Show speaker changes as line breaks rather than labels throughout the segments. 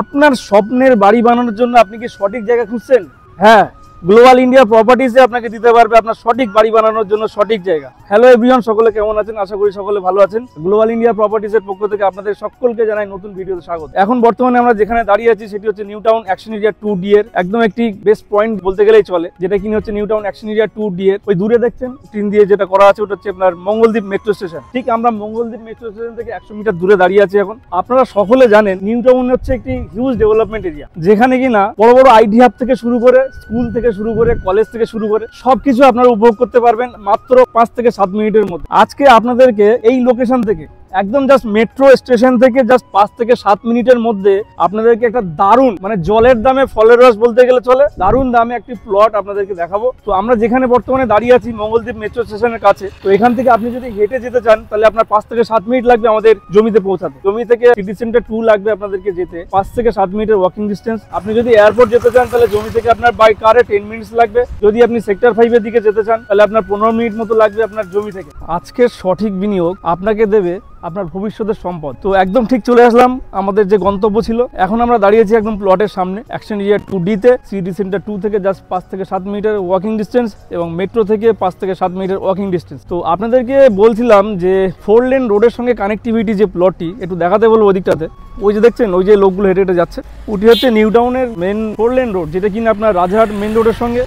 আপনার স্বপ্নের বাড়ি বানানোর জন্য আপনি কি সঠিক জায়গা খুঁজছেন? হ্যাঁ, গ্লোবাল ইন্ডিয়া প্রপার্টিজে আপনাকে দিতে পারবে আপনার সঠিক বাড়ি বানানোর জন্য সঠিক জায়গা। হ্যালো এভরিওয়ান, সকলে কেমন আছেন? আশা করি সকলে ভালো আছেন। গ্লোবাল ইন্ডিয়া প্রপার্টিজের পক্ষ থেকে আপনাদের সকলকে জানাই নতুন ভিডিওতে স্বাগত। এখন বর্তমানে আমরা যেখানে দাঁড়িয়ে আছি সেটি হচ্ছে new town action area 2D এর একদম একটি বেস্ট পয়েন্ট বলতে গেলেই চলে, যেটা কিনা হচ্ছে new town action area 2D এর ওই দূরে দেখছেন টিন দিয়ে যেটা করা আছে, ওটা হচ্ছে আপনার মঙ্গলদ্বীপ মেট্রো স্টেশন। ঠিক আমরা মঙ্গলদ্বীপ মেট্রো স্টেশন থেকে 100 মিটার দূরে দাঁড়িয়ে আছি। এখন আপনারা সকলে জানেন নিউ টাউন হচ্ছে একটি হিউজ ডেভেলপমেন্ট এরিয়া, যেখানে কিনা বড় বড় আইটি হাব থেকে শুরু করে, স্কুল থেকে শুরু করে, কলেজ থেকে শুরু করে সবকিছু আপনারা উপভোগ করতে পারবেন মাত্র 5 থেকে 7 মিনিটের মধ্যে। আজকে আপনাদেরকে এই লোকেশন থেকে একদম জাস্ট মেট্রো স্টেশন থেকে জাস্ট 5 থেকে 7 মিনিটের মধ্যে আপনাদেরকে একটা দারুণ, মানে জলের দামে ফলের রস বলতে গেলে চলে, দারুণ দামে একটি প্লট আপনাদেরকে দেখাবো। তো আমরা যেখানে বর্তমানে দাঁড়িয়ে আছি মঙ্গলদ্বীপ মেট্রো স্টেশনের কাছে, তো এখান থেকে আপনি যদি হেঁটে যেতে চান তাহলে আপনার 5 থেকে 7 মিনিট লাগবে আমাদের জমিতে পৌঁছাতে। জমি থেকে সিটি সেন্টার 2 লাগবে আপনাদেরকে যেতে 5 থেকে 7 মিনিটের ওয়াকিং ডিস্টেন্স। আপনি যদি এয়ারপোর্ট যেতে চান তাহলে জমি থেকে আপনার বাই কারে 10 মিনিটস লাগবে। যদি আপনি সেক্টর 5 এর দিকে যেতে চান তাহলে আপনার 15 মিনিট মতো লাগবে আপনার জমি থেকে। আজকের সঠিক বিনিয়োগ আপনাকে দেবে আপনার ভবিষ্যতের সম্পদ। তো একদম ঠিক চলে আসলাম আমাদের যে গন্তব্য ছিল। এখন আমরা দাঁড়িয়েছি একদম প্লটের সামনে অ্যাকশন এরিয়া 2D তে, সিটি সেন্টার 2 থেকে জাস্ট 5 থেকে 7 মিনিটের ওয়াকিং ডিস্টেন্স এবং মেট্রো থেকে 5 থেকে 7 মিনিটের ওয়াকিং ডিস্টেন্স। তো আপনাদেরকে বলছিলাম যে 4 লেন রোডের সঙ্গে কানেক্টিভিটি যে প্লটটি একটু দেখাতে বলবো ওদিকটাতে। ওই যে দেখছেন ওই যে লোকগুলো হেঁটে হেঁটে যাচ্ছে, ওটি হচ্ছে নিউ টাউনের মেন 4 লেন রোড, যেটা কিনা আপনার রাজারহাট মেন রোডের সঙ্গে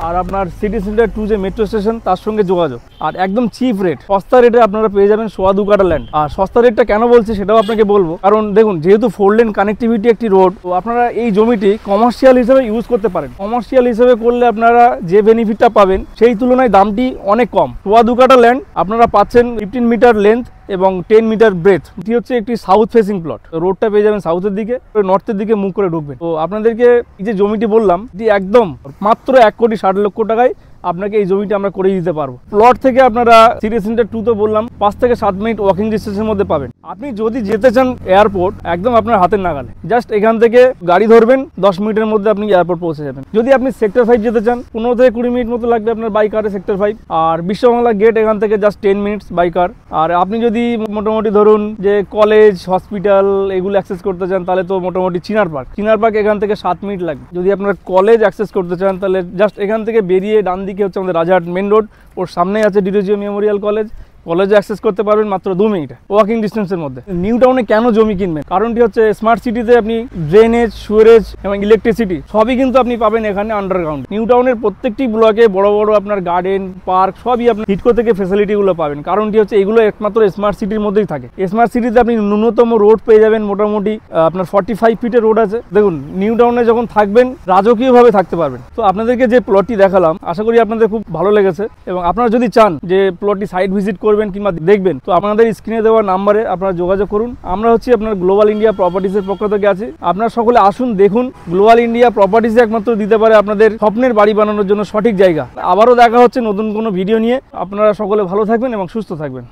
আর আপনার সিটি সেন্টার 2 যে মেট্রো স্টেশন তার সঙ্গে যোগাযোগ। আর একদম চিপ রেট, সস্তা রেটে আপনারা পেয়ে যাবেন 2.25 কাঠা ল্যান্ড। আর সস্তা রেটটা কেন বলছি সেটাও আপনাকে বলবো, কারণ দেখুন যেহেতু 4 লেন কানেক্টিভিটি একটি রোড, তো আপনারা এই জমিটি কমার্শিয়াল হিসেবে ইউজ করতে পারেন। কমার্শিয়াল হিসেবে করলে আপনারা যে বেনিফিটটা পাবেন সেই তুলনায় দামটি অনেক কম। 2.25 কাঠা ল্যান্ড আপনারা পাচ্ছেন 15 মিটার লেন্থ এবং 10 মিটার ব্রেথ। এটি হচ্ছে একটি সাউথ ফেসিং প্লট। রোডটা পেয়ে যাবেন সাউথের দিকে, নর্থের দিকে মুখ করে ঢুকবেন। তো আপনাদেরকে এই যে জমিটি বললাম, এটি একদম মাত্র 1,60,00,000 টাকায় আপনাকে এই জমিটা আমরা করে দিতে পারবো। প্লট থেকে আপনারা সিটি সেন্টার 2 তো বললাম 5 থেকে 7 মিনিট ওয়াকিং ডিস্টেন্সের মধ্যে পাবেন। আপনি যদি যেতে চান এয়ারপোর্ট, একদম আপনার হাতের নাগালে, জাস্ট এখান থেকে গাড়ি ধরবেন, 10 মিনিটের মধ্যে আপনি এয়ারপোর্ট পৌঁছে যাবেন। যদি আপনি সেক্টর 5 যেতে চান 15 থেকে 20 মিনিট মতো লাগবে আপনার বাই কারে সেক্টর 5। আর বিশ্ববাংলা গেট এখান থেকে জাস্ট 10 মিনিটস বাই কার। আর আপনি যদি মোটামুটি ধরুন যে কলেজ, হসপিটাল এগুলো অ্যাক্সেস করতে চান তাহলে তো মোটামুটি চিনার পার্ক এখান থেকে 7 মিনিট লাগবে। যদি আপনার কলেজ অ্যাক্সেস করতে চান তাহলে জাস্ট এখান থেকে বেরিয়ে ডান দিকে হচ্ছে আমাদের রাজারহাট মেন রোড, ওর সামনেই আছে ডিরোজিও মেমোরিয়াল কলেজে অ্যাক্সেস করতে পারবেন মাত্র 2 মিনিটে ওয়াকিং ডিস্টেন্সের মধ্যে। নিউ টাউনে কেন জমি কিনবেন? কারণটি হচ্ছে স্মার্ট সিটিতে আপনি ড্রেনেজ, সুয়ারেজ এবং ইলেকট্রিসিটি সবই কিন্তু আপনি পাবেন এখানে আন্ডারগ্রাউন্ড। নিউ টাউনের প্রত্যেকটি ব্লকে বড় বড় আপনার গার্ডেন, পার্ক সবই আপনি হিটকো থেকে ফেসিলিটিগুলো পাবেন। কারণটি হচ্ছে এগুলো একমাত্র স্মার্ট সিটির মধ্যেই থাকে। স্মার্ট সিটিতে আপনি ন্যূনতম রোড পেয়ে যাবেন মোটামুটি আপনার 45 ফিটের রোড আছে। দেখুন নিউ টাউনে যখন থাকবেন রাজকীয়ভাবে থাকতে পারবেন। তো আপনাদেরকে যে প্লটটি দেখালাম আশা করি আপনাদের খুব ভালো লেগেছে, এবং আপনারা যদি চান যে প্লটটি সাইট ভিজিট করবেন কিংবা দেখবেন, তো আপনাদের স্ক্রিনে দেওয়া নাম্বারে আপনারা যোগাযোগ করুন। আমরা হচ্ছে আপনার গ্লোবাল ইন্ডিয়া প্রপার্টিজের পক্ষ থেকে আছি। আপনারা সকলে আসুন, দেখুন গ্লোবাল ইন্ডিয়া প্রপার্টিজ একমাত্র দিতে পারে আপনাদের স্বপ্নের বাড়ি বানানোর জন্য সঠিক জায়গা। আবারও দেখা হচ্ছে নতুন কোনো ভিডিও নিয়ে। আপনারা সকলে ভালো থাকবেন এবং সুস্থ থাকবেন।